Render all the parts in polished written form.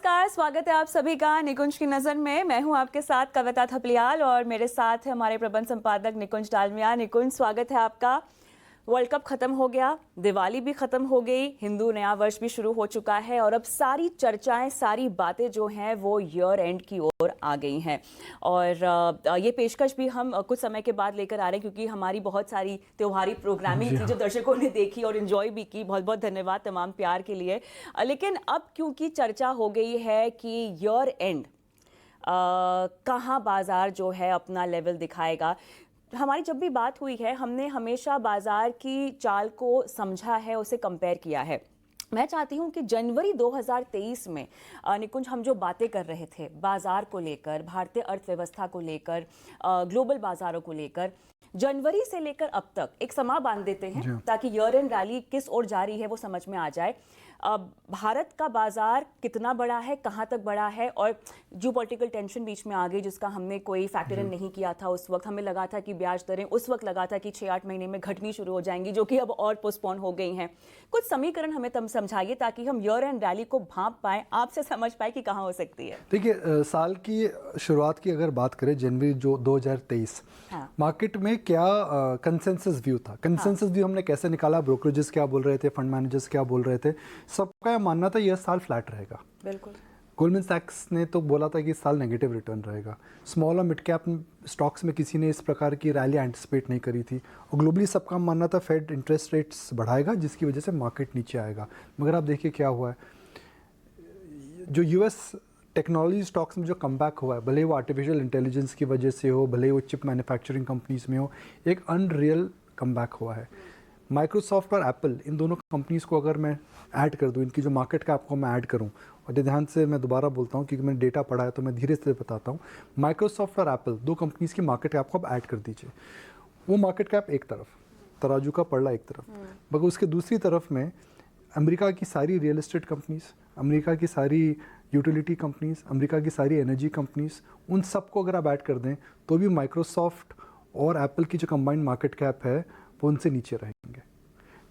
नमस्कार, स्वागत है आप सभी का निकुंज की नज़र में। मैं हूं आपके साथ कविता थपलियाल और मेरे साथ है हमारे प्रबंध संपादक निकुंज डालमिया। निकुंज, स्वागत है आपका। वर्ल्ड कप खत्म हो गया, दिवाली भी खत्म हो गई, हिंदू नया वर्ष भी शुरू हो चुका है और अब सारी चर्चाएं, सारी बातें जो हैं वो ईयर एंड की ओर आ गई हैं। और ये पेशकश भी हम कुछ समय के बाद लेकर आ रहे हैं क्योंकि हमारी बहुत सारी त्योहारी प्रोग्रामिंग थी जो दर्शकों ने देखी और एंजॉय भी की। बहुत बहुत धन्यवाद तमाम प्यार के लिए। लेकिन अब क्योंकि चर्चा हो गई है कि ईयर एंड कहाँ बाजार जो है अपना लेवल दिखाएगा। हमारी जब भी बात हुई है हमने हमेशा बाजार की चाल को समझा है, उसे कंपेयर किया है। मैं चाहती हूं कि जनवरी 2023 में निकुंज हम जो बातें कर रहे थे बाजार को लेकर, भारतीय अर्थव्यवस्था को लेकर, ग्लोबल बाजारों को लेकर, जनवरी से लेकर अब तक एक समा बांध देते हैं ताकि ईयर एंड रैली किस ओर जा रही है वो समझ में आ जाए। भारत का बाजार कितना बड़ा है, कहाँ तक बड़ा है, और जो पॉलिटिकल टेंशन बीच में आ गई जिसका हमने कोई फैक्टर इन नहीं किया था। उस वक्त हमें लगा था कि ब्याज दरें उस वक्त लगा था कि 6-8 महीने में घटनी शुरू हो जाएंगी, जो कि अब और पोस्टपोन हो गई हैं। कुछ समीकरण हमें तब समझाइए ताकि हम ईयर एंड रैली को भांप पाएं, आपसे समझ पाए कि कहाँ हो सकती है। देखिए, साल की शुरुआत की अगर बात करें जनवरी जो 2023 मार्केट में क्या कंसेंसस व्यू था। कंसेंसस व्यू हमने कैसे निकाला, ब्रोकरेजेस क्या बोल रहे थे, फंड मैनेजर्स क्या बोल रहे थे, सबका यह मानना था यह साल फ्लैट रहेगा। बिल्कुल। गोल्डमैन सैक्स ने तो बोला था कि इस साल नेगेटिव रिटर्न रहेगा। स्मॉल और मिड कैप स्टॉक्स में किसी ने इस प्रकार की रैली एंटिसिपेट नहीं करी थी और ग्लोबली सबका मानना था फेड इंटरेस्ट रेट्स बढ़ाएगा जिसकी वजह से मार्केट नीचे आएगा। मगर आप देखिए क्या हुआ है, जो यूएस टेक्नोलॉजी स्टॉक्स में जो कमबैक हुआ है, भले वो आर्टिफिशियल इंटेलिजेंस की वजह से हो, भले वो चिप मैन्युफैक्चरिंग कंपनीज में हो, एक अनरियल कमबैक हुआ है। माइक्रोसॉफ्ट और एप्पल, इन दोनों कंपनीज़ को अगर मैं ऐड कर दूं, इनकी जो मार्केट कैप को मैं ऐड करूं, और ध्यान से मैं दोबारा बोलता हूं क्योंकि मैंने डेटा पढ़ा है तो मैं धीरे से बताता हूं। माइक्रोसॉफ्ट और एप्पल, दो कंपनीज़ की मार्केट कैप को आप ऐड कर दीजिए। वो मार्केट कैप एक तरफ, तराजू का पड़ला एक तरफ, मगर उसके दूसरी तरफ में अमेरिका की सारी रियल एस्टेट कंपनीज़, अमेरिका की सारी यूटिलिटी कंपनीज़, अमेरिका की सारी एनर्जी कंपनीज़, उन सबको अगर आप ऐड कर दें तो भी माइक्रोसॉफ्ट और एप्पल की जो कंबाइंड मार्केट कैप है वो उनसे नीचे रहेंगे।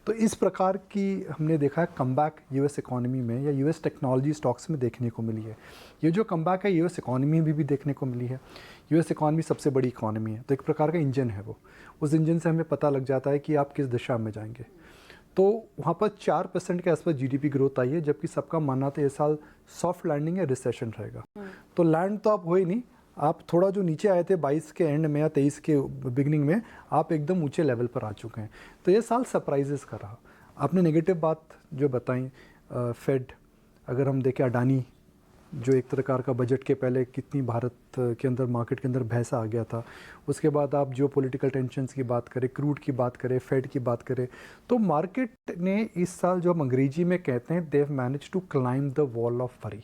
तो इस प्रकार की हमने देखा है कमबैक यूएस इकोनॉमी में या यूएस टेक्नोलॉजी स्टॉक्स में देखने को मिली है। ये जो कमबैक है यूएस इकोनॉमी में भी देखने को मिली है। यूएस इकोनॉमी सबसे बड़ी इकोनॉमी है, तो एक प्रकार का इंजन है वो। उस इंजन से हमें पता लग जाता है कि आप किस दिशा में जाएंगे। तो वहाँ पर 4% के आसपास जीडीपी ग्रोथ आई है, जबकि सबका मानना था ये साल सॉफ्ट लैंडिंग या रिसेशन रहेगा। तो लैंड तो आप हो ही नहीं, आप थोड़ा जो नीचे आए थे 22 के एंड में या 23 के बिगनिंग में, आप एकदम ऊंचे लेवल पर आ चुके हैं। तो ये साल सरप्राइजेस का रहा। आपने नेगेटिव बात जो बताई, फेड, अगर हम देखें अडानी जो एक प्रकार का बजट के पहले कितनी भारत के अंदर मार्केट के अंदर भैंसा आ गया था, उसके बाद आप जो पॉलिटिकल टेंशन्स की बात करें, क्रूड की बात करें, फेड की बात करें, तो मार्केट ने इस साल जो हम अंग्रेजी में कहते हैं they've manage to climb the wall of worry.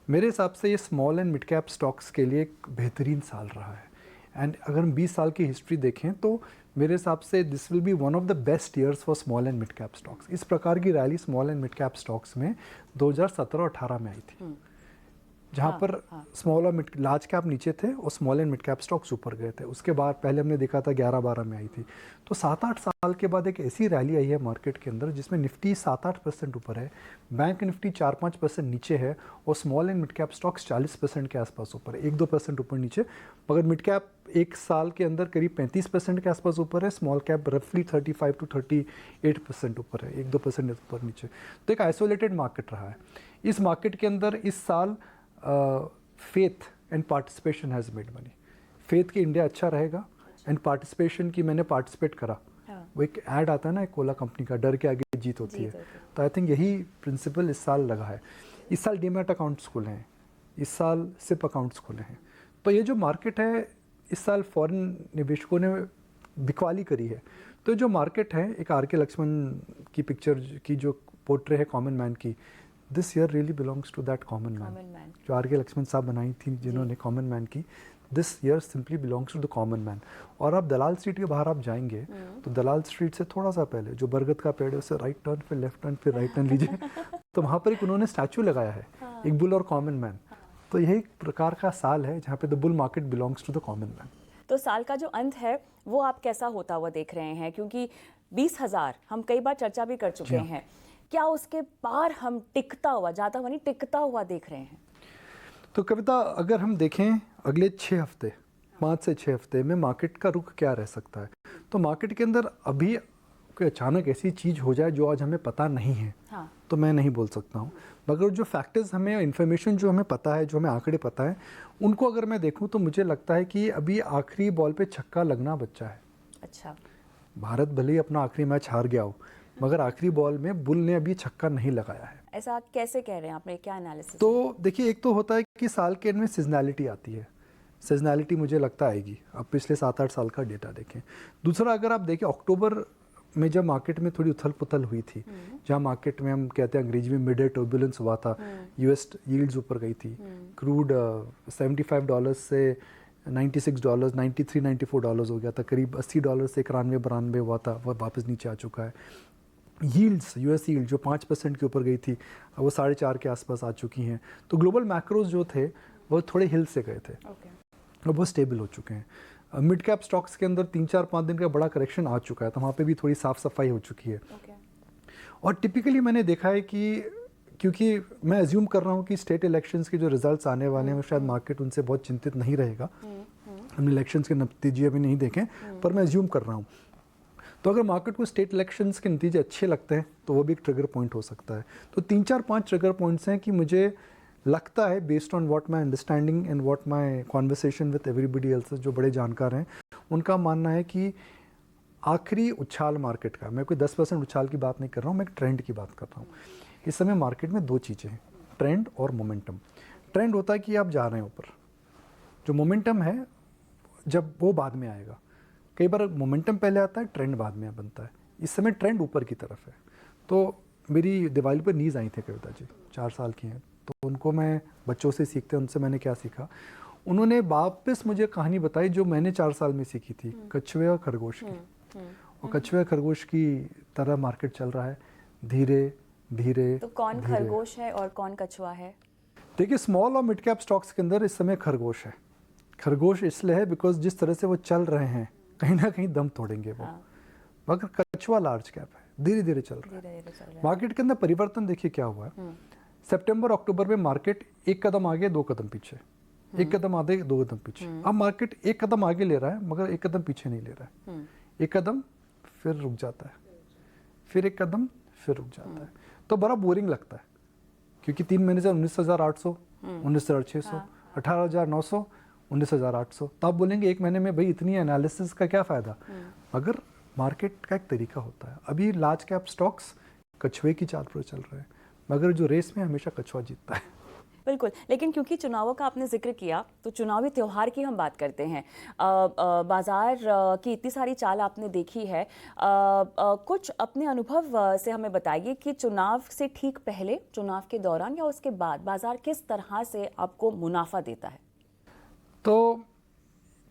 मेरे हिसाब से ये small and mid cap stocks के लिए एक बेहतरीन साल रहा है। एंड अगर हम 20 साल की हिस्ट्री देखें तो मेरे हिसाब से this will be one of the best years for small and mid cap stocks. इस प्रकार की rally small and mid cap stocks में 2017-18 में आई थी, जहाँ पर स्मॉल और लार्ज कैप नीचे थे और small and mid cap stocks ऊपर गए थे। उसके बाद पहले हमने देखा था 11-12 में आई थी। तो 7-8 साल के बाद एक ऐसी रैली आई है मार्केट के अंदर जिसमें निफ्टी 7-8% ऊपर है, बैंक निफ्टी 4-5% नीचे है और small and mid cap stocks 40% के आसपास ऊपर है, 1-2% ऊपर नीचे। मगर मिड कैप एक साल के अंदर करीब 35% के आसपास ऊपर है, स्मॉल कैप रफली 35-38% ऊपर है, 1-2% ऊपर नीचे। तो एक आइसोलेटेड मार्केट रहा है। इस मार्केट के अंदर इस साल faith and participation has made money. Faith कि इंडिया अच्छा रहेगा एंड पार्टिसिपेशन की मैंने पार्टिसिपेट करा। वो एक ऐड आता है ना एक कोला कंपनी का, डर के आगे जीत होती है। तो आई थिंक यही प्रिंसिपल इस साल लगा है। इस साल डीमैट अकाउंट्स खुले हैं, इस साल सिप अकाउंट्स खुले हैं। तो ये जो मार्केट है इस साल फॉरेन निवेशकों ने बिकवाली करी है। तो जो मार्केट है, एक आर के लक्ष्मण की पिक्चर की जो पोर्ट्रे है कॉमन मैन की, this year really belongs to that common man, जो आर के लक्ष्मण साहब बनाई थी जिन्होंने कॉमन मैन की। This year simply belongs to the common man. और आप दलाल स्ट्रीट के बाहर आप जाएंगे तो दलाल स्ट्रीट से थोड़ा सा पहले जो बरगद का पेड़ है उससे राइट टर्न, फिर लेफ्ट टर्न, फिर राइट टर्न लीजिए तो वहाँ पर एक उन्होंने स्टैचू लगाया है, एक बुल और कॉमन मैन। तो यही एक प्रकार का साल है जहाँ पे the bull market belongs to the common man. तो साल का जो अंत है वो आप कैसा होता हुआ देख रहे हैं, क्योंकि 20,000 हम कई बार चर्चा भी कर चुके हैं क्या उसके पार हम टिकता हुआ, जाता हुआ नहीं, टिकता हुआ देख रहे हैं? तो कविता, अगर हम देखें अगले 6 हफ्ते, 5 से 6 हफ्ते में मार्केट का रुख क्या रह सकता है, तो मार्केट के अंदर अभी कोई अचानक ऐसी चीज़ हो जाए जो आज हमें पता नहीं है, हाँ। तो मैं नहीं बोल सकता हूँ। मगर जो फैक्टर्स हमें, इन्फॉर्मेशन जो हमें पता है, जो हमें आंकड़े पता है, उनको अगर मैं देखूँ तो मुझे लगता है कि अभी आखिरी बॉल पे छक्का लगना बच्चा है। अच्छा। भारत भले ही अपना आखिरी मैच हार गया हो, मगर आखिरी बॉल में बुल ने अभी छक्का नहीं लगाया है। ऐसा कैसे कह रहे हैं आपने, क्या एनालिसिस? तो देखिए, एक तो होता है कि साल के एंड में सीजनैलिटी आती है, सीजनैलिटी मुझे लगता आएगी। अब पिछले 7-8 साल का डेटा देखें। दूसरा, अगर आप देखें अक्टूबर में जब मार्केट में थोड़ी उथल पुथल हुई थी, जहाँ मार्केट में हम कहते हैं अंग्रेजी में मिड डे टर्बुलेंस हुआ था, यूएस यील्ड्स ऊपर गई थी, क्रूड $75 से $96, $93-94 हो गया था, करीब $80 से $91-92 हुआ था, वह वापस नीचे आ चुका है। यील्ड्स, यूएस यील्ड जो 5% के ऊपर गई थी, वो 4.5 के आसपास आ चुकी हैं। तो ग्लोबल मैक्रोज जो थे वो थोड़े हिल से गए थे, अब वो स्टेबल हो चुके हैं। मिड कैप स्टॉक्स के अंदर 3-4-5 दिन का बड़ा करेक्शन आ चुका है, तो वहाँ पे भी थोड़ी साफ सफाई हो चुकी है। और टिपिकली मैंने देखा है कि, क्योंकि मैं एज्यूम कर रहा हूँ कि स्टेट इलेक्शंस के जो रिजल्ट्स आने वाले हैं, शायद मार्केट उनसे बहुत चिंतित नहीं रहेगा। हमने इलेक्शंस के नतीजे अभी नहीं देखे, पर मैं एज्यूम कर रहा हूँ। तो अगर मार्केट को स्टेट इलेक्शंस के नतीजे अच्छे लगते हैं तो वो भी एक ट्रिगर पॉइंट हो सकता है। तो 3-4-5 ट्रिगर पॉइंट्स हैं कि मुझे लगता है, based on what my understanding and what my conversation with everybody else, जो बड़े जानकार हैं, उनका मानना है कि आखिरी उछाल मार्केट का, मैं कोई 10% उछाल की बात नहीं कर रहा हूँ, मैं एक ट्रेंड की बात कर रहा हूँ। इस समय मार्केट में 2 चीज़ें हैं, ट्रेंड और मोमेंटम। ट्रेंड होता है कि आप जा रहे हैं ऊपर, जो मोमेंटम है जब वो बाद में आएगा। कई बार मोमेंटम पहले आता है, ट्रेंड बाद में बनता है। इस समय ट्रेंड ऊपर की तरफ है। तो मेरी दिवाली पर नीज आई थी कविता जी, 4 साल की हैं, तो उनको मैं बच्चों से सीखते हैं, उनसे मैंने क्या सीखा, उन्होंने वापस मुझे कहानी बताई जो मैंने 4 साल में सीखी थी, कछुए और खरगोश की। और कछुए और खरगोश की तरह मार्केट चल रहा है, धीरे धीरे। तो कौन खरगोश है और कौन कछुआ है? देखिए, स्मॉल और मिड कैप स्टॉक्स के अंदर इस समय खरगोश है। खरगोश इसलिए है बिकॉज जिस तरह से वो चल रहे हैं, कहीं ना कहीं दम तोड़ेंगे वो। मगर कछुआ लार्ज कैप है, धीरे धीरे चल रहा है। मार्केट के अंदर परिवर्तन देखिए क्या हुआ है। सितंबर अक्टूबर में मार्केट 1 कदम आगे 2 कदम पीछे, 1 कदम आगे 2 कदम पीछे। अब मार्केट 1 कदम आगे ले रहा है मगर 1 कदम पीछे नहीं ले रहा है। 1 कदम फिर रुक जाता है, फिर 1 कदम फिर रुक जाता है। तो बड़ा बोरिंग लगता है, क्योंकि 3 महीने से 19,800, 19,600, 18,900, 19,800, तो आप बोलेंगे 1 महीने में भाई इतनी एनालिसिस का क्या फ़ायदा। मगर मार्केट का एक तरीका होता है। अभी लार्ज कैप स्टॉक्स कछुए की चाल पर चल रहे हैं, मगर जो रेस में हमेशा कछुआ जीतता है। बिल्कुल, लेकिन क्योंकि चुनावों का आपने जिक्र किया तो चुनावी त्यौहार की हम बात करते हैं। बाजार की इतनी सारी चाल आपने देखी है, कुछ अपने अनुभव से हमें बताइए कि चुनाव से ठीक पहले, चुनाव के दौरान या उसके बाद बाजार किस तरह से आपको मुनाफा देता है? तो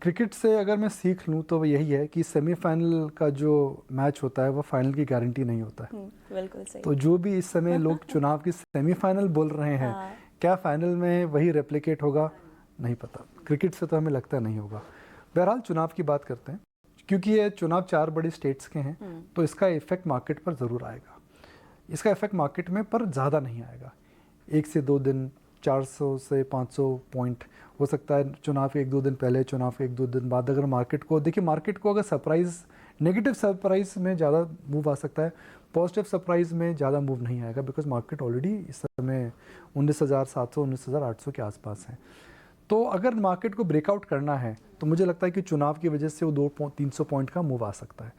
क्रिकेट से अगर मैं सीख लूँ तो यही है कि सेमीफाइनल का जो मैच होता है वो फाइनल की गारंटी नहीं होता है। बिल्कुल सही। तो जो भी इस समय लोग चुनाव की सेमीफाइनल बोल रहे हैं, क्या फाइनल में वही रेप्लिकेट होगा, नहीं पता। क्रिकेट से तो हमें लगता नहीं होगा। बहरहाल चुनाव की बात करते हैं, क्योंकि ये चुनाव 4 बड़े स्टेट्स के हैं, तो इसका इफेक्ट मार्केट पर ज़रूर आएगा। इसका इफेक्ट मार्केट में पर ज़्यादा नहीं आएगा। 1 से 2 दिन, 400 से 500 पॉइंट हो सकता है चुनाव के 1-2 दिन पहले, चुनाव के 1-2 दिन बाद। अगर मार्केट को देखिए, मार्केट को अगर सरप्राइज़, नेगेटिव सरप्राइज में ज़्यादा मूव आ सकता है, पॉजिटिव सरप्राइज में ज़्यादा मूव नहीं आएगा, बिकॉज मार्केट ऑलरेडी इस समय 19,700, 19,800 के आसपास है। तो अगर मार्केट को ब्रेकआउट करना है तो मुझे लगता है कि चुनाव की वजह से वो 200-300 पॉइंट का मूव आ सकता है।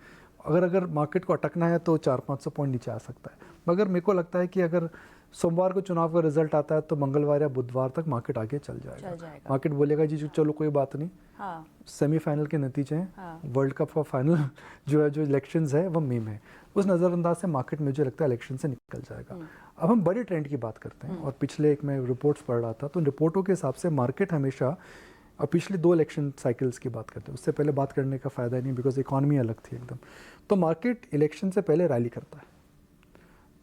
अगर मार्केट को अटकना है तो 400-500 पॉइंट नीचे आ सकता है। मगर मेरे को लगता है कि अगर सोमवार को चुनाव का रिजल्ट आता है तो मंगलवार या बुधवार तक मार्केट आगे चल जाएगा। मार्केट बोलेगा जी चलो कोई बात नहीं, हाँ, सेमीफाइनल के नतीजे हैं, हाँ, वर्ल्ड कप का फाइनल जो है, जो इलेक्शंस है वो मई में, उस नज़रअंदाज से मार्केट मुझे लगता है इलेक्शन से निकल जाएगा। अब हम बड़े ट्रेंड की बात करते हैं, और पिछले एक मैं रिपोर्ट्स पढ़ रहा था, तो रिपोर्टों के हिसाब से मार्केट हमेशा, और पिछले 2 इलेक्शन साइकिल्स की बात करते हैं, उससे पहले बात करने का फ़ायदा नहीं, बिकॉज इकॉनमी अलग थी एकदम। तो मार्केट इलेक्शन से पहले रैली करता है।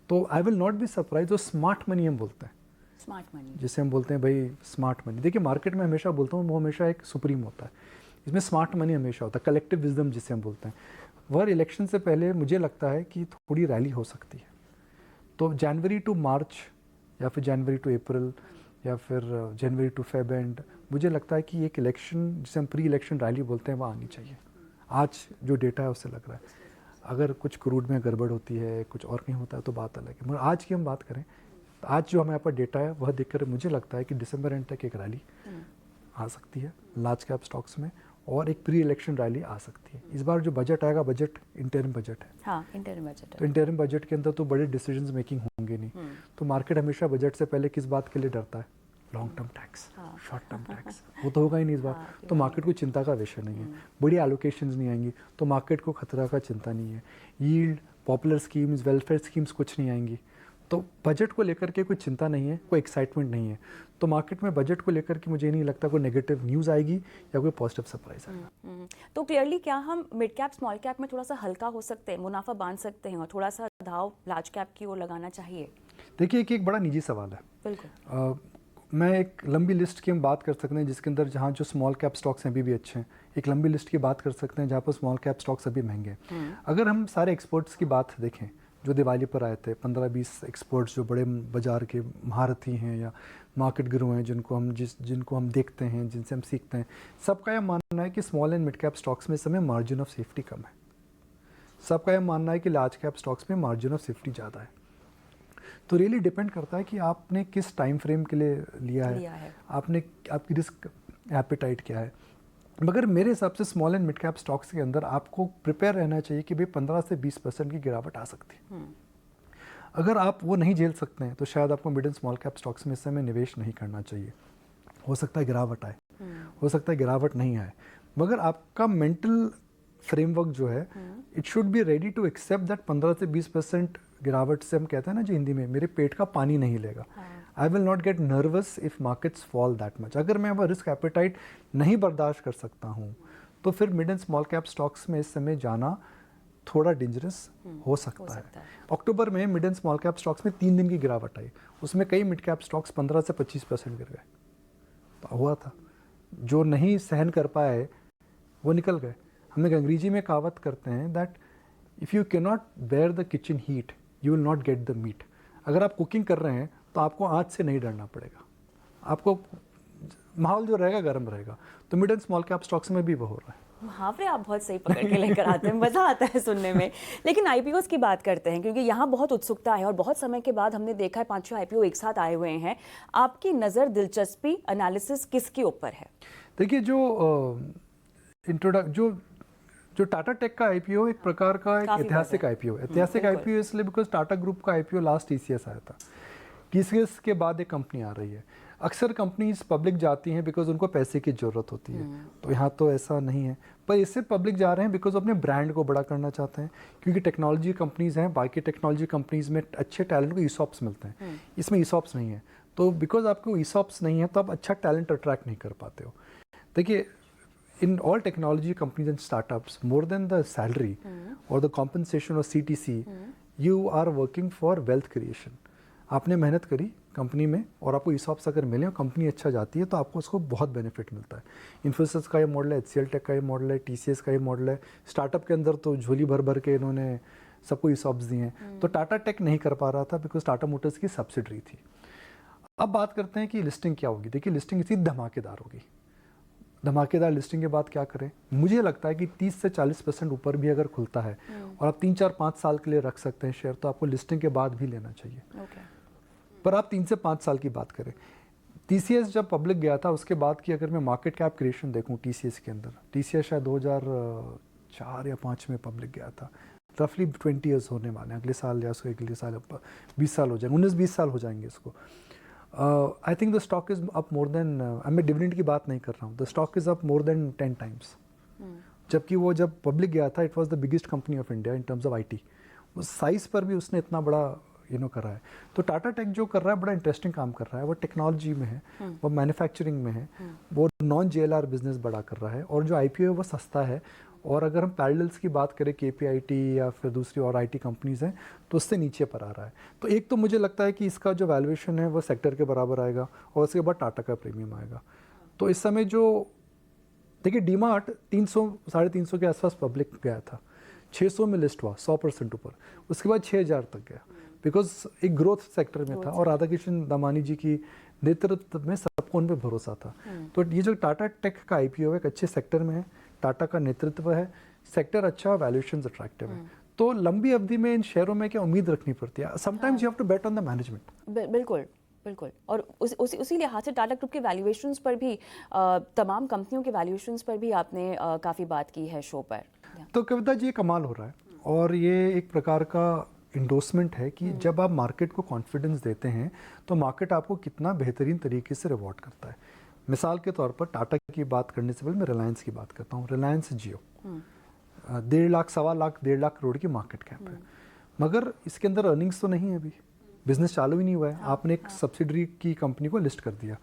तो I will not be surprise, जो स्मार्ट मनी हम बोलते हैं, स्मार्ट मनी जिसे हम बोलते हैं भाई स्मार्ट मनी। देखिए, मार्केट में हमेशा बोलता हूँ वो हमेशा एक सुप्रीम होता है, इसमें स्मार्ट मनी हमेशा होता है, कलेक्टिव विजडम जिसे हम बोलते हैं। वह इलेक्शन से पहले मुझे लगता है कि थोड़ी रैली हो सकती है। तो जनवरी टू मार्च या फिर जनवरी टू अप्रैल या फिर जनवरी टू फेब एंड, मुझे लगता है कि एक इलेक्शन जिसे हम प्री इलेक्शन रैली बोलते हैं वो आनी चाहिए। आज जो डेटा है उससे लग रहा है, अगर कुछ क्रूड में गड़बड़ होती है, कुछ और कहीं होता है तो बात अलग है, मगर आज की हम बात करें तो आज जो हमारे पास डेटा है वह देखकर मुझे लगता है कि दिसंबर एंड तक एक रैली आ सकती है लार्ज कैप स्टॉक्स में, और एक प्री इलेक्शन रैली आ सकती है। इस बार जो बजट आएगा, बजट इंटरिम बजट है। हाँ, इंटरिम बजट तो इंटरिम बजट के अंदर तो बड़े डिसीजंस मेकिंग होंगे नहीं, तो मार्केट हमेशा बजट से पहले किस बात के लिए डरता है? Long term tax, short term tax, वो तो होगा ही नहीं इस बार। तो मार्केट को चिंता का विषय नहीं है, बड़ी एलोकेशंस नहीं आएंगी तो मार्केट को खतरा का चिंता नहीं है। Yield, popular schemes, welfare schemes कुछ नहीं आएंगी, तो बजट को लेकर के कोई चिंता नहीं है, कोई एक्साइटमेंट नहीं है। तो मार्केट में बजट को लेकर के मुझे नहीं लगता कोई नेगेटिव न्यूज़ आएगी या कोई पॉजिटिव सरप्राइज आएगा। तो क्लियरली क्या हम मिड कैप स्मॉल कैप में थोड़ा सा हल्का हो सकते हैं, मुनाफा बांध सकते हैं और थोड़ा सा दाव लार्ज कैप की ओर लगाना चाहिए? देखिए एक बड़ा निजी सवाल है। बिल्कुल। मैं एक लंबी लिस्ट की हम बात कर सकते हैं जिसके अंदर जहाँ जो स्मॉल कैप स्टॉक्स हैं अभी भी अच्छे हैं, एक लंबी लिस्ट की बात कर सकते हैं जहाँ पर स्मॉल कैप स्टॉक्स अभी महंगे हैं। अगर हम सारे एक्सपर्ट्स की बात देखें जो दिवाली पर आए थे, 15-20 एक्सपर्ट्स जो बड़े बाजार के महारथी हैं या मार्केट गुरु हैं, जिनको हम देखते हैं, जिनसे हम सीखते हैं, सबका यह मानना है कि small and mid cap stocks में इस समय मार्जिन ऑफ सेफ्टी कम है। सबका यह मानना है कि लार्ज कैप स्टॉक्स में मार्जिन ऑफ सेफ्टी ज़्यादा है। तो रियली डिपेंड करता है कि आपने किस टाइम फ्रेम के लिए लिया है। आपकी रिस्क एपेटाइट क्या है। मगर मेरे हिसाब से small and mid cap stocks के अंदर आपको प्रिपेयर रहना चाहिए कि भाई 15 से 20% की गिरावट आ सकती है। अगर आप वो नहीं झेल सकते हैं तो शायद आपको mid and small cap stocks में इस समय निवेश नहीं करना चाहिए। हो सकता है गिरावट आए, हो सकता है गिरावट नहीं आए, मगर आपका मेंटल फ्रेमवर्क जो है it should be ready to accept that 15 से 20% गिरावट से हम कहते हैं ना जो हिंदी में, मेरे पेट का पानी नहीं लेगा। I will not gate nervous if markets fall that much. अगर मैं वह रिस्क एपेटाइट नहीं बर्दाश्त कर सकता हूँ तो फिर mid and small cap stocks में इस समय जाना थोड़ा डेंजरस हो सकता है। अक्टूबर में mid and small cap stocks में 3 दिन की गिरावट आई, उसमें कई मिड कैप स्टॉक्स 15 से 25% गिर गए। तो हुआ था, जो नहीं सहन कर पाए वो निकल गए। हम एक अंग्रेजी में कहावत करते हैं that if you can not bear the kitchen heat you will not get the meat. अगर आप कुकिंग कर रहे हैं तो आपको आँच से नहीं डरना पड़ेगा, आपको माहौल जो रहेगा गर्म रहेगा। तो mid and small cap stocks में भी वो हो रहा है। मुहावरे आप बहुत सही पकड़ के लेकर आते हैं, मज़ा आता है सुनने में। लेकिन आईपीओस की बात करते हैं क्योंकि यहाँ बहुत उत्सुकता है और बहुत समय के बाद हमने देखा है 5-6 आईपीओ एक साथ आए हुए हैं। आपकी नज़र, दिलचस्पी, एनालिसिस किसके ऊपर है? देखिए जो टाटा टेक का आईपीओ एक प्रकार का एक ऐतिहासिक आईपीओ है। ऐतिहासिक आईपीओ इसलिए बिकॉज टाटा ग्रुप का आईपीओ लास्ट टीसीएस आया था। टीसीएस के बाद एक कंपनी आ रही है। अक्सर कंपनीज पब्लिक जाती हैं बिकॉज उनको पैसे की ज़रूरत होती है, तो यहाँ तो ऐसा नहीं है। पर इससे पब्लिक जा रहे हैं बिकॉज अपने ब्रांड को बड़ा करना चाहते हैं, क्योंकि टेक्नोलॉजी कंपनीज़ हैं, बाकी टेक्नोलॉजी कंपनीज़ में अच्छे टैलेंट को ईसॉप्स मिलते हैं, इसमें ईसॉप्स नहीं है। तो बिकॉज आपको ईसॉप्स नहीं है तो आप अच्छा टैलेंट अट्रैक्ट नहीं कर पाते हो। देखिए in all technology companies and startups, more than the salary or the compensation or CTC, you are working for wealth creation. आपने मेहनत करी कंपनी में और आपको ESOPs अगर मिले और कंपनी अच्छा जाती है तो आपको उसको बहुत बेनिफिट मिलता है। इन्फोसिस का ये मॉडल है, HCL टेक का ये मॉडल है, TCS का ये मॉडल है। स्टार्टअप के अंदर तो झोली भर भर के इन्होंने सबको ESOPs दिए हैं। तो टाटा टेक नहीं कर पा रहा था बिकॉज टाटा मोटर्स की सब्सिडरी थी। अब बात करते हैं कि लिस्टिंग क्या होगी। देखिए लिस्टिंग इसी धमाकेदार होगी। धमाकेदार लिस्टिंग के बाद क्या करें? मुझे लगता है कि 30 से 40% ऊपर भी अगर खुलता है और आप 3-4-5 साल के लिए रख सकते हैं शेयर, तो आपको लिस्टिंग के बाद भी लेना चाहिए। पर आप 3 से 5 साल की बात करें, टीसीएस जब पब्लिक गया था उसके बाद की अगर मैं मार्केट कैप क्रिएशन देखूं टीसीएस के अंदर, टीसीएस शायद 2004 या 5 में पब्लिक गया था। रफली 20 ईयर्स होने वाले हैं, अगले साल या उसके अगले साल 20 साल हो जाएंगे, 19-20 साल हो जाएंगे इसको। I think the stock is up more than, मैं डिविडेंड की बात नहीं कर रहा हूँ, the stock is up more than 10 times. जबकि वो जब पब्लिक गया था it was the biggest company of India in terms of IT. उस साइज पर भी उसने इतना बड़ा करा है। तो टाटा टेक जो कर रहा है बड़ा इंटरेस्टिंग काम कर रहा है। वो टेक्नोलॉजी में है, वो मैन्युफैक्चरिंग में है, वो नॉन जेएलआर बिजनेस बड़ा कर रहा है और जो आईपीओ है वो सस्ता है। और अगर हम पैरेलल्स की बात करें केपीआईटी या फिर दूसरी और आईटी कंपनीज हैं तो उससे नीचे पर आ रहा है। तो एक तो मुझे लगता है कि इसका जो वैल्यूएशन है वो सेक्टर के बराबर आएगा और उसके बाद टाटा का प्रीमियम आएगा। तो इस समय जो देखिए डीमार्ट 300-350 के आसपास पब्लिक गया था, 600 में लिस्ट हुआ 100% ऊपर, उसके बाद 6000 तक गया। बिकॉज एक ग्रोथ सेक्टर में था और राधा कृष्ण दामानी जी की नेतृत्व में सबको उन पर भरोसा था। तो ये जो टाटा टेक का आईपीओ है एक अच्छे सेक्टर में है, टाटा का नेतृत्व है, सेक्टर अच्छा, वैल्यूएशंस अट्रैक्टिव है, तो लंबी अवधि में इन शेयरों में क्या उम्मीद रखनी पड़ती है। Sometimes you have to bet on the management. बिल्कुल बिल्कुल। और उसी लिहाज से टाटा ग्रुप के वैल्यूएशंस पर भी तमाम कंपनियों के वैल्यूएशंस पर भी आपने काफ़ी बात की है शो पर। तो कविता जी ये कमाल हो रहा है और ये एक प्रकार का इंडोर्समेंट है कि जब आप मार्केट को कॉन्फिडेंस देते हैं तो मार्केट आपको कितना बेहतरीन तरीके से रिवॉर्ड करता है। मिसाल के तौर पर टाटा की बात करने से पहले मैं रिलायंस की बात करता हूँ। रिलायंस जियो 1.5 लाख 1.25 लाख 1.5 लाख करोड़ की मार्केट कैप है, मगर इसके अंदर अर्निंग्स तो नहीं है, अभी बिजनेस चालू ही नहीं हुआ है। आपने एक सब्सिडरी की कंपनी को लिस्ट कर दिया,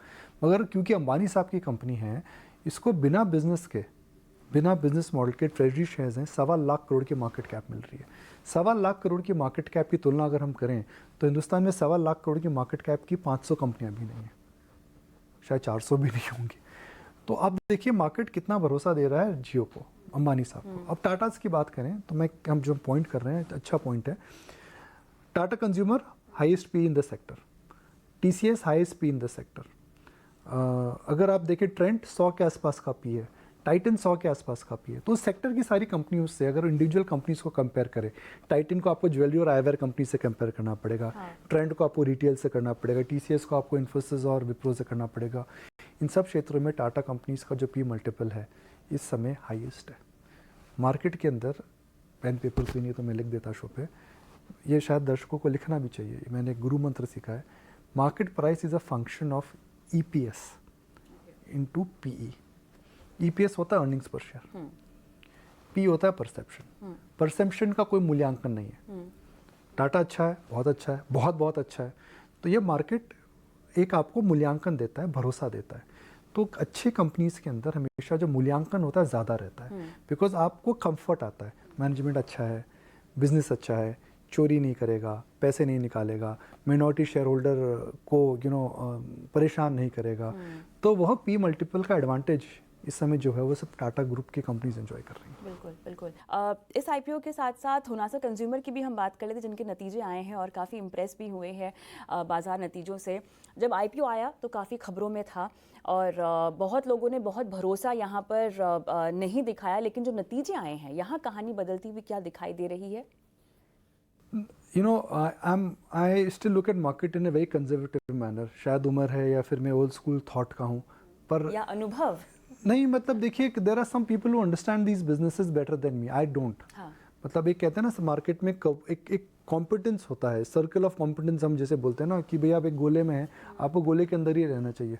मगर क्योंकि अंबानी साहब की कंपनी है, इसको बिना बिजनेस मॉडल के ट्रेजरी शेयर्स हैं 1.25 लाख करोड़ की मार्केट कैप मिल रही है। 1.25 लाख करोड़ की मार्केट कैप की तुलना अगर हम करें तो हिंदुस्तान में 1.25 लाख करोड़ की मार्केट कैप की 500 कंपनियां भी नहीं है, शायद 400 भी नहीं होंगी। तो अब देखिए मार्केट कितना भरोसा दे रहा है जियो को, अंबानी साहब को। अब टाटास की बात करें तो हम जो पॉइंट कर रहे हैं अच्छा पॉइंट है। Tata consumer highest P in the sector, TCS highest P in the sector. अगर आप देखें ट्रेंड 100 के आसपास का पी है, टाइटन 100 के आसपास का पी है। तो सेक्टर की सारी कंपनियों से अगर इंडिविजुअल कंपनीज को कंपेयर करें, टाइटन को आपको ज्वेलरी और आईवेयर कंपनी से कंपेयर करना पड़ेगा, ट्रेंड को आपको रिटेल से करना पड़ेगा, टीसीएस को आपको इन्फोसिस और विप्रो से करना पड़ेगा। इन सब क्षेत्रों में टाटा कंपनीज का जो पी मल्टीपल है इस समय हाईएस्ट है। मार्केट के अंदर पेन पेपर से नहीं तो मैं लिख देता शो पे, ये शायद दर्शकों को लिखना भी चाहिए, मैंने गुरु मंत्र सीखा है। Market price is a function of EPS into PE. EPS होता है अर्निंग्स पर शेयर, पी होता है परसेप्शन। परसेप्शन का कोई मूल्यांकन नहीं है। टाटा अच्छा है, बहुत अच्छा है, बहुत बहुत अच्छा है, तो ये मार्केट एक आपको मूल्यांकन देता है, भरोसा देता है। तो अच्छी कंपनीज के अंदर हमेशा जो मूल्यांकन होता है ज़्यादा रहता है, बिकॉज आपको कंफर्ट आता है, मैनेजमेंट अच्छा है, बिजनेस अच्छा है, चोरी नहीं करेगा, पैसे नहीं निकालेगा, मिनॉरिटी शेयर होल्डर को परेशान नहीं करेगा। तो वह पी मल्टीपल का एडवांटेज इस समय जो है वो सब टाटा ग्रुप की कंपनीज एंजॉय कर रही हैं। बिल्कुल बिल्कुल। इस आईपीओ के साथ साथ हुनासा कंज्यूमर की भी हम बात कर लेते, जिनके नतीजे आए हैं और काफ़ी इम्प्रेस भी हुए हैं बाजार नतीजों से। जब आईपीओ आया तो काफ़ी खबरों में था और बहुत लोगों ने बहुत भरोसा यहाँ पर नहीं दिखाया, लेकिन जो नतीजे आए हैं यहाँ कहानी बदलती हुई क्या दिखाई दे रही है? I still look at market in a very conservative manner. शायद उम्र है या फिर मैं ओल्ड स्कूल थॉट का हूँ, पर या अनुभव नहीं, मतलब देखिए there are some people who understand these businesses better than me, I don't. मतलब एक कहते हैं ना मार्केट में एक कॉम्पिटेंस होता है, सर्कल ऑफ कॉम्पिटेंस हम जैसे बोलते हैं ना कि भैया आप एक गोले में हैं, आपको गोले के अंदर ही रहना चाहिए।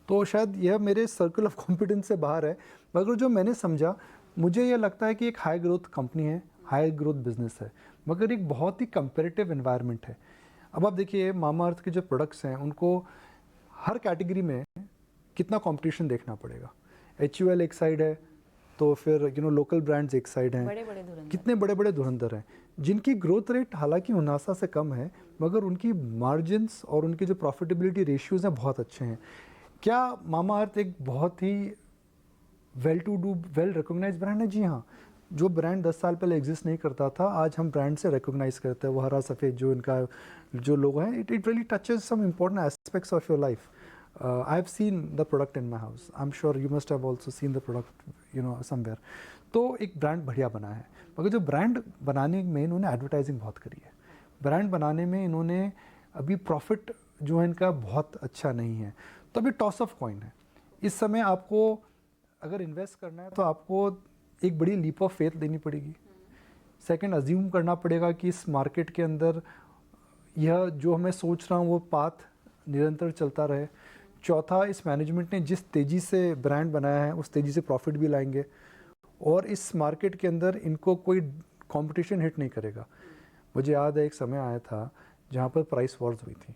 तो शायद यह मेरे सर्कल ऑफ कॉम्पिटेंस से बाहर है, मगर जो मैंने समझा, मुझे यह लगता है कि एक हाई ग्रोथ कंपनी है, हाई ग्रोथ बिजनेस है, मगर एक बहुत ही कंपेरेटिव एनवायरनमेंट है। अब आप देखिए मामाअर्थ के जो प्रोडक्ट्स हैं उनको हर कैटेगरी में कितना कंपटीशन देखना पड़ेगा। HUL एक साइड है, तो फिर लोकल ब्रांड्स एक साइड हैं, कितने बड़े बड़े धुरंधर हैं जिनकी ग्रोथ रेट हालांकि हुनासा से कम है, मगर उनकी मार्जिन्स और उनके जो प्रॉफिटेबिलिटी रेशियोज हैं बहुत अच्छे हैं। क्या मामाअर्थ एक बहुत ही well to do well recognise brand है? जी हाँ। जो ब्रांड 10 साल पहले एग्जिस्ट नहीं करता था, आज हम ब्रांड से रिकॉग्नाइज करते हैं। वो हरा सफ़ेद जो इनका जो लोगो है, it really touches some important aspects of your life. I have seen the product in my house. I'm sure you must have also seen the product, somewhere. तो एक ब्रांड बढ़िया बना है, मगर जो ब्रांड बनाने में इन्होंने एडवर्टाइजिंग बहुत करी है। ब्रांड बनाने में इन्होंने अभी प्रॉफिट जो है इनका बहुत अच्छा नहीं है, तो अभी टॉस ऑफ कॉइन है। इस समय आपको अगर इन्वेस्ट करना है तो आपको एक बड़ी लीप ऑफ फेथ लेनी पड़ेगी। सेकंड, अज्यूम करना पड़ेगा कि इस मार्केट के अंदर यह जो मैं सोच रहा हूँ वो पाथ निरंतर चलता रहे। चौथा, इस मैनेजमेंट ने जिस तेज़ी से ब्रांड बनाया है उस तेज़ी से प्रॉफिट भी लाएंगे, और इस मार्केट के अंदर इनको कोई कंपटीशन हिट नहीं करेगा। मुझे याद है एक समय आया था जहाँ पर प्राइस वॉर्स हुई थी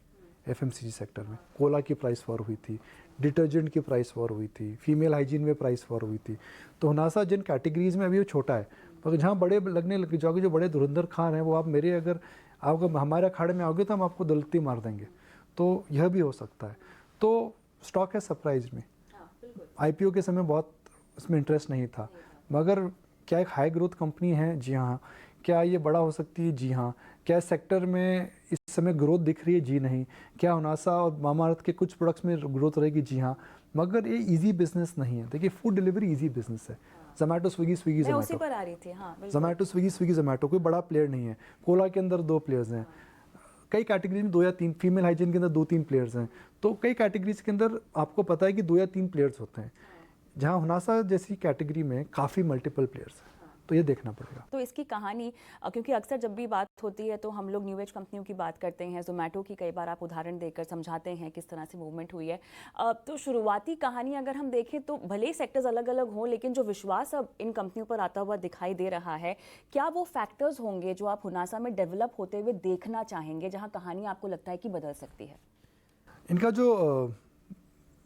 FMCG सेक्टर में। कोला की प्राइस वॉर हुई थी, डिटर्जेंट की प्राइस वॉर हुई थी, फीमेल हाइजीन में प्राइस वॉर हुई थी। तो हुनासा जिन कैटेगरीज़ में अभी वो छोटा है, मगर जहाँ बड़े लगने लग जाओगे, जो बड़े धुरंधर खान हैं, वो आप हमारे अखाड़े में आओगे तो हम आपको दलती मार देंगे। तो यह भी हो सकता है। तो स्टॉक है सरप्राइज में। IPO के समय बहुत उसमें इंटरेस्ट नहीं था, मगर क्या एक हाई ग्रोथ कंपनी है? जी हाँ। क्या ये बड़ा हो सकती है? जी हाँ। क्या सेक्टर में समय ग्रोथ दिख रही है? जी नहीं। क्या हुनासा और मामाअर्थ के कुछ प्रोडक्ट्स में ग्रोथ रहेगी? जी हाँ। मगर ये ईजी बिजनेस नहीं है। देखिए फूड डिलीवरी ईजी बिजनेस है। जोमेटो स्विगी, स्विगी मैं उसी जोमेटो, पर आ रही थी। हाँ बिल्कुल। जोमेटो स्विगी, स्विगी जोमेटो कोई बड़ा प्लेयर नहीं है। कोला के अंदर 2 प्लेयर्स हैं, कई कैटेगरी में 2 या 3, फीमेल हाइजीन के अंदर 2-3 प्लेयर्स हैं। तो कई कैटेगरीज के अंदर आपको पता है कि 2 या 3 प्लेयर्स होते हैं, जहाँ हुनासा जैसी कैटेगरी में काफ़ी मल्टीपल प्लेयर्स हैं। तो ये देखना पड़ेगा। तो इसकी कहानी क्योंकि अक्सर जब भी बात होती है तो हम लोग न्यू एज कंपनियों की बात करते हैं, जोमेटो की कई बार आप उदाहरण देकर समझाते हैं किस तरह से मूवमेंट हुई है। तो शुरुआती कहानी अगर हम देखें तो भले ही सेक्टर्स अलग अलग हों, लेकिन जो विश्वास अब इन कंपनियों पर आता हुआ दिखाई दे रहा है, क्या वो फैक्टर्स होंगे जो आप हुनासा में डेवलप होते हुए देखना चाहेंगे, जहाँ कहानी आपको लगता है कि बदल सकती है? इनका जो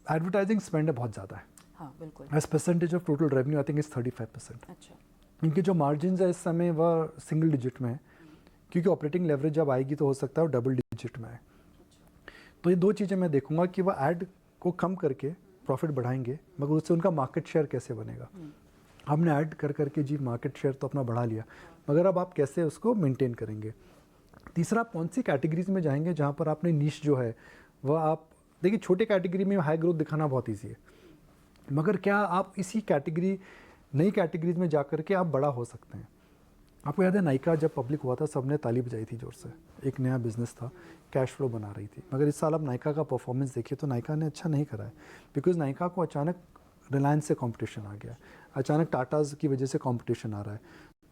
एडवर्टाइजिंग स्पेंड है बहुत ज़्यादा है। हाँ बिल्कुल। As percentage of total revenue I think is 35%। अच्छा। इनके जो मार्जिन है इस समय वह सिंगल डिजिट में है, क्योंकि ऑपरेटिंग लेवरेज जब आएगी तो हो सकता है वो डबल डिजिट में है। तो ये 2 चीज़ें मैं देखूंगा कि वह ऐड को कम करके प्रॉफिट बढ़ाएंगे, मगर उससे उनका मार्केट शेयर कैसे बनेगा। हमने ऐड कर करके जी मार्केट शेयर तो अपना बढ़ा लिया, मगर अब आप कैसे उसको मेंटेन करेंगे। तीसरा, आप कौन सी कैटेगरीज में जाएंगे जहाँ पर आपने नीश जो है वह आप देखिए, छोटे कैटेगरी में हाई ग्रोथ दिखाना बहुत ईजी है, मगर क्या आप इसी कैटेगरी नई कैटेगरीज में जा करके आप बड़ा हो सकते हैं। आपको याद है नायका जब पब्लिक हुआ था सबने ताली बजाई थी जोर से, एक नया बिजनेस था, कैश फ्लो बना रही थी। मगर इस साल आप नायका का परफॉर्मेंस देखिए तो नायका ने अच्छा नहीं करा है, बिकॉज नायका को अचानक रिलायंस से कंपटीशन आ गया, अचानक टाटाज की वजह से कंपटीशन आ रहा है।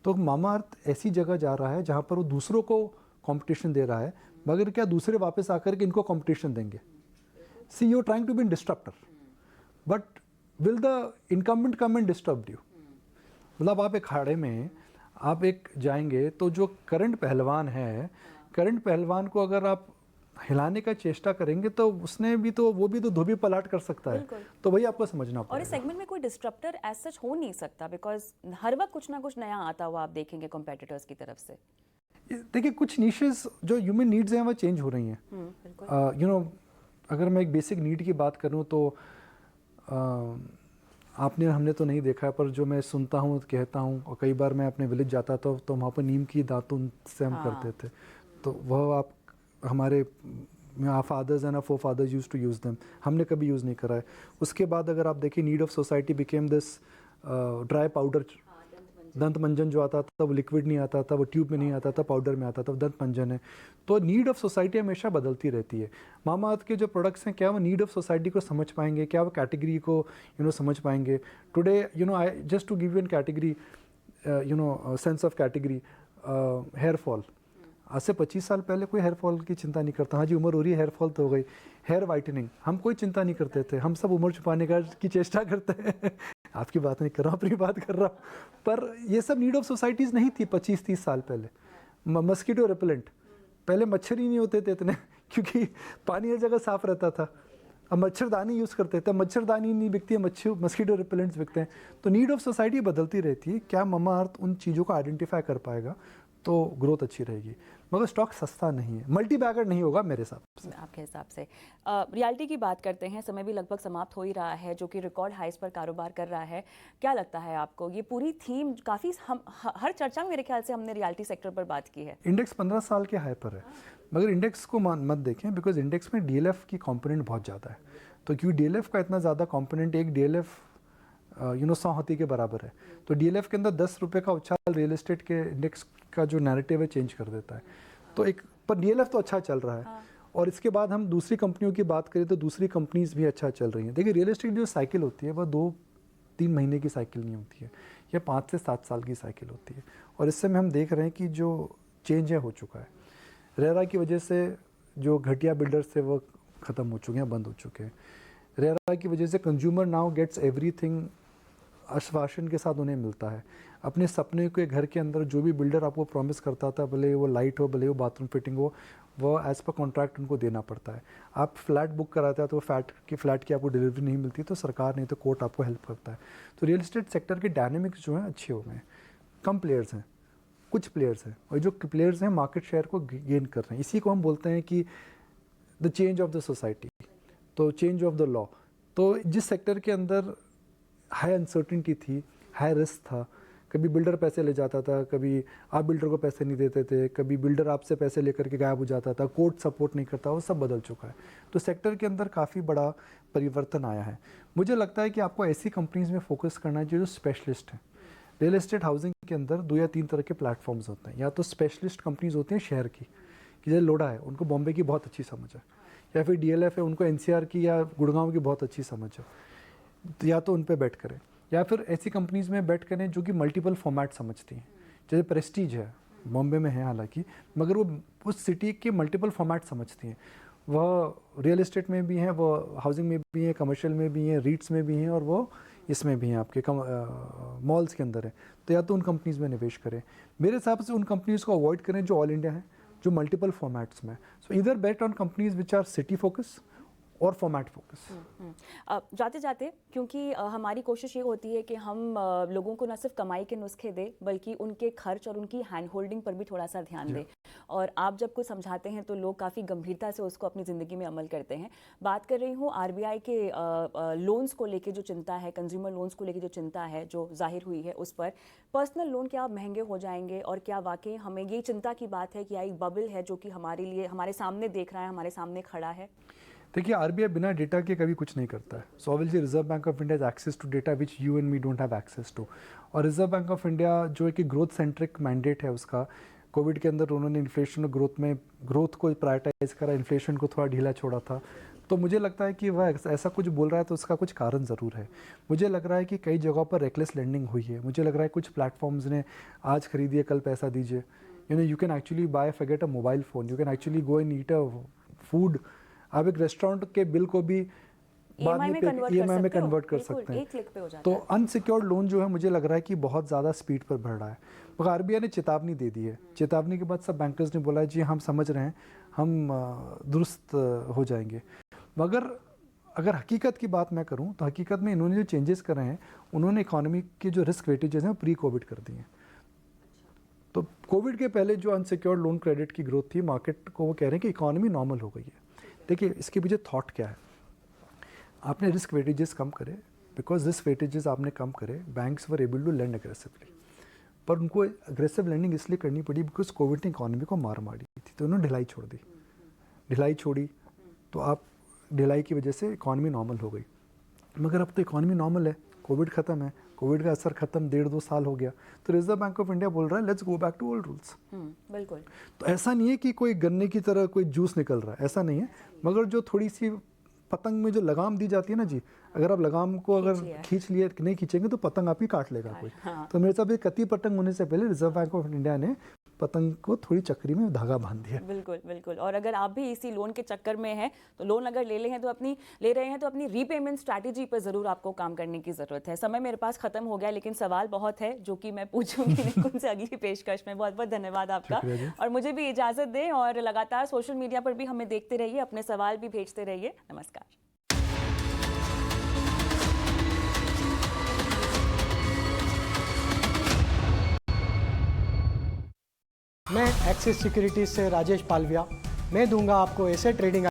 तो मामाअर्थ ऐसी जगह जा रहा है जहाँ पर वो दूसरों को कंपटीशन दे रहा है, मगर क्या दूसरे वापस आकर के इनको कंपटीशन देंगे? See you trying to be disruptor, but will the incumbent come and disturb you? मतलब आप एक अखाड़े में आप एक जाएंगे तो जो करंट पहलवान है, करंट पहलवान को अगर आप हिलाने का चेष्टा करेंगे तो उसने भी तो वो भी तो धोबी पलाट कर सकता है। तो वही आपको समझना पड़ेगा। और इस सेगमेंट में कोई डिस्ट्रप्टर एज सच हो नहीं सकता, बिकॉज हर वक्त कुछ ना कुछ नया आता हुआ आप देखेंगे कॉम्पिटिटर्स की तरफ से। देखिए कुछ निशेस जो ह्यूमन नीड्स हैं वो चेंज हो रही हैं। यू नो, अगर मैं एक बेसिक नीड की बात करूं तो आपने हमने तो नहीं देखा है, पर जो मैं सुनता हूँ कहता हूँ, और कई बार मैं अपने विलेज जाता था तो वहाँ पर नीम की दातुन से हम करते थे। तो वह आप हमारे fathers and forefathers used to use them, हमने कभी यूज़ नहीं करा है। उसके बाद अगर आप देखिए need of society became this dry powder, दंत मंजन जो आता था वो लिक्विड नहीं आता था, वो ट्यूब में नहीं आता था, पाउडर में आता था, वो दंत मंजन है। तो नीड ऑफ सोसाइटी हमेशा बदलती रहती है। मामाअर्थ के जो प्रोडक्ट्स हैं, क्या वो नीड ऑफ सोसाइटी को समझ पाएंगे? क्या वो कैटेगरी को समझ पाएंगे? Today I just to give you an category, sense of category, hair fall. आज से 25 साल पहले कोई हेयर फॉल की चिंता नहीं करता। हाँ जी, उम्र हो रही है, हेयर फॉल तो हो गई। हेयर वाइटनिंग हम कोई चिंता नहीं करते थे, हम सब उम्र छुपाने की चेष्टा करते हैं। आपकी बात नहीं कर रहा हूँ, अपनी बात कर रहा हूँ। पर ये सब नीड ऑफ सोसाइटीज़ नहीं थी 25-30 साल पहले। मस्कीटो रिपेलेंट, पहले मच्छर ही नहीं होते थे इतने, क्योंकि पानी हर जगह साफ रहता था। अब मच्छरदानी यूज़ करते थे, मच्छरदानी नहीं बिकती है, मस्कीटो रिपेलेंट्स बिकते हैं। तो नीड ऑफ सोसाइटी बदलती रहती है। क्या मामाअर्थ उन चीज़ों को आइडेंटिफाई कर पाएगा तो ग्रोथ अच्छी रहेगी, मगर स्टॉक सस्ता नहीं है, मल्टी बैगर नहीं होगा मेरे हिसाब से। आपके हिसाब से रियलिटी की बात करते हैं, समय भी लगभग समाप्त हो ही रहा है, जो कि रिकॉर्ड हाइस पर कारोबार कर रहा है। क्या लगता है आपको, ये पूरी थीम काफ़ी हम हर चर्चा में मेरे ख्याल से हमने रियलिटी सेक्टर पर बात की है। इंडेक्स 15 साल के हाई पर है, मगर इंडेक्स को मत देखें, बिकॉज इंडेक्स में डीएलएफ की कंपोनेंट बहुत ज़्यादा है। तो क्योंकि डीएलएफ का इतना ज़्यादा कंपोनेंट, एक डीएलएफ 100 हाथी के बराबर है। तो डीएलएफ के अंदर 10 रुपये का उछाल रियल एस्टेट के इंडेक्स का जो नैरेटिव है चेंज कर देता है। तो एक पर डीएलएफ तो अच्छा चल रहा है। और इसके बाद हम दूसरी कंपनियों की बात करें तो दूसरी कंपनीज भी अच्छा चल रही हैं। देखिए रियल एस्टेट जो साइकिल होती है वह 2-3 महीने की साइकिल नहीं होती है, यह 5 से 7 साल की साइकिल होती है। और इससे में हम देख रहे हैं कि जो चेंज है हो चुका है। रेरा की वजह से जो घटिया बिल्डर्स थे वो ख़त्म हो चुके हैं, बंद हो चुके हैं। रेरा की वजह से कंज्यूमर नाउ गेट्स एवरीथिंग आश्वासन के साथ उन्हें मिलता है। अपने सपने के घर के अंदर जो भी बिल्डर आपको प्रॉमिस करता था, भले वो लाइट हो, भले वो बाथरूम फिटिंग हो, वो एज़ पर कॉन्ट्रैक्ट उनको देना पड़ता है। आप फ्लैट बुक कराते हैं तो फ्लैट की आपको डिलीवरी नहीं मिलती तो सरकार नहीं तो कोर्ट आपको हेल्प करता है। तो रियल एस्टेट सेक्टर के डायनेमिक्स जो हैं अच्छे हो गए हैं। कम प्लेयर्स हैं, कुछ प्लेयर्स हैं, और जो प्लेयर्स हैं मार्केट शेयर को गेन कर रहे हैं। इसी को हम बोलते हैं कि the change of the society, तो चेंज ऑफ द लॉ। तो जिस सेक्टर के अंदर हाई अनसर्टिनिटी थी, हाई रिस्क था, कभी बिल्डर पैसे ले जाता था, कभी आप बिल्डर को पैसे नहीं देते थे, कभी बिल्डर आपसे पैसे लेकर के गायब हो जाता था, कोर्ट सपोर्ट नहीं करता, वो सब बदल चुका है। तो सेक्टर के अंदर काफ़ी बड़ा परिवर्तन आया है। मुझे लगता है कि आपको ऐसी कंपनीज में फोकस करना चाहिए जो स्पेशलिस्ट हैं। रियल एस्टेट हाउसिंग के अंदर 2 या 3 तरह के प्लेटफॉर्म्स होते हैं। या तो स्पेशलिस्ट कंपनीज होती हैं शहर की, कि जैसे लोडा है, उनको बॉम्बे की बहुत अच्छी समझ है, या फिर डीएलएफ है, उनको एनसीआर की या गुड़गांव की बहुत अच्छी समझ है, तो या तो उन पे बेट करें। या फिर ऐसी कंपनीज में बेट करें जो कि मल्टीपल फॉर्मेट समझती हैं। जैसे प्रेस्टीज है, बॉम्बे में है हालांकि, मगर वो उस सिटी के मल्टीपल फॉर्मेट समझती हैं। वह रियल एस्टेट में भी हैं, वो हाउसिंग में भी हैं, कमर्शियल में भी हैं, रीट्स में भी हैं, और वो इसमें भी हैं, आपके मॉल्स के अंदर है। तो या तो उन कंपनीज में निवेश करें। मेरे हिसाब से उन कंपनीज को अवॉइड करें जो ऑल इंडिया हैं, जो मल्टीपल फॉर्मेट्स में। सो इधर bet on companies which are city focus और फॉर्मेट फोकस। जाते जाते, क्योंकि हमारी कोशिश ये होती है कि हम लोगों को न सिर्फ कमाई के नुस्खे दें, बल्कि उनके खर्च और उनकी हैंड होल्डिंग पर भी थोड़ा सा ध्यान दें। और आप जब कुछ समझाते हैं तो लोग काफ़ी गंभीरता से उसको अपनी ज़िंदगी में अमल करते हैं। बात कर रही हूँ आरबीआई के लोन्स को लेके जो चिंता है, कंज्यूमर लोन्स को लेके जो चिंता है जो जाहिर हुई है, उस पर पर्सनल लोन क्या महंगे हो जाएंगे, और क्या वाकई हमें ये चिंता की बात है कि एक बबल है जो कि हमारे लिए हमारे सामने देख रहा है, हमारे सामने खड़ा है? देखिए, आरबीआई बिना डेटा के कभी कुछ नहीं करता है। So obviously Reserve Bank of India has access to data which you and me don't have access to. और रिजर्व बैंक ऑफ इंडिया जो एक ग्रोथ सेंट्रिक मैंडेट है उसका, कोविड के अंदर उन्होंने इन्फ्लेशन और ग्रोथ को प्रायोरिटाइज करा, इन्फ्लेशन को थोड़ा ढीला छोड़ा था। तो मुझे लगता है कि वह ऐसा कुछ बोल रहा है तो उसका कुछ कारण ज़रूर है। मुझे लग रहा है कि कई जगहों पर रेकलेस लेंडिंग हुई है। मुझे लग रहा है कुछ प्लेटफॉर्म्स ने आज खरीदिए कल पैसा दीजिए। You can actually buy forget a mobile phone, you can actually go and eat a food. आप एक रेस्टोरेंट के बिल को भी बाद में ईएमआई में कन्वर्ट कर सकते हैं। एक क्लिक पे हो जाता तो है। अनसिक्योर्ड लोन जो है मुझे लग रहा है कि बहुत ज़्यादा स्पीड पर बढ़ रहा है। मगर आरबीआई ने चेतावनी दे दी है। चेतावनी के बाद सब बैंकर्स ने बोला जी हम समझ रहे हैं, हम दुरुस्त हो जाएंगे। मगर अगर हकीकत की बात मैं करूं तो हकीकत में इन्होंने जो चेंजेस करे हैं, उन्होंने इकोनॉमी के जो रिस्क वेटेजेस हैं प्री कोविड कर दिए हैं। तो कोविड के पहले जो अनसिक्योर्ड लोन क्रेडिट की ग्रोथ थी, मार्केट को वो कह रहे हैं कि इकोनॉमी नॉर्मल हो गई है। देखिए, इसके पीछे थॉट क्या है? आपने रिस्क वेटेजेस कम करे, बिकॉज रिस्क वेटेजेस आपने कम करे, banks were able to lend aggressively. पर उनको अग्रेसिव लेंडिंग इसलिए करनी पड़ी बिकॉज कोविड ने इकोनॉमी को मार मारी थी, तो उन्होंने ढिलाई छोड़ दी। ढिलाई छोड़ी तो आप ढिलाई की वजह से इकोनॉमी नॉर्मल हो गई। मगर अब तो इकोनॉमी नॉर्मल है, कोविड ख़त्म है, कोविड का असर ख़त्म 1.5-2 साल हो गया। तो रिजर्व बैंक ऑफ इंडिया बोल रहा है let's go back to old rules. बिल्कुल। तो ऐसा नहीं है कि कोई गन्ने की तरह कोई जूस निकल रहा है, ऐसा नहीं है। मगर जो थोड़ी सी पतंग में जो लगाम दी जाती है ना जी, अगर आप लगाम को अगर खींच लिए नहीं खींचेंगे तो पतंग आप ही काट लेगा कोई। हाँ। तो मेरे साथ कती पतंग होने से पहले रिजर्व बैंक ऑफ इंडिया ने पतंग को थोड़ी चक्री में धागा बांध दिया। बिल्कुल बिल्कुल। और अगर आप भी इसी लोन के चक्कर में हैं तो लोन अगर ले रहे हैं तो अपनी रीपेमेंट स्ट्रैटेजी पर ज़रूर आपको काम करने की ज़रूरत है। समय मेरे पास ख़त्म हो गया, लेकिन सवाल बहुत है जो कि मैं पूछूंगी निकुंज से अगली पेशकश में। बहुत बहुत धन्यवाद आपका। और मुझे भी इजाज़त दें, और लगातार सोशल मीडिया पर भी हमें देखते रहिए, अपने सवाल भी भेजते रहिए। नमस्कार। मैं एक्सिस सिक्योरिटीज से राजेश पालविया। मैं दूंगा आपको ऐसे ट्रेडिंग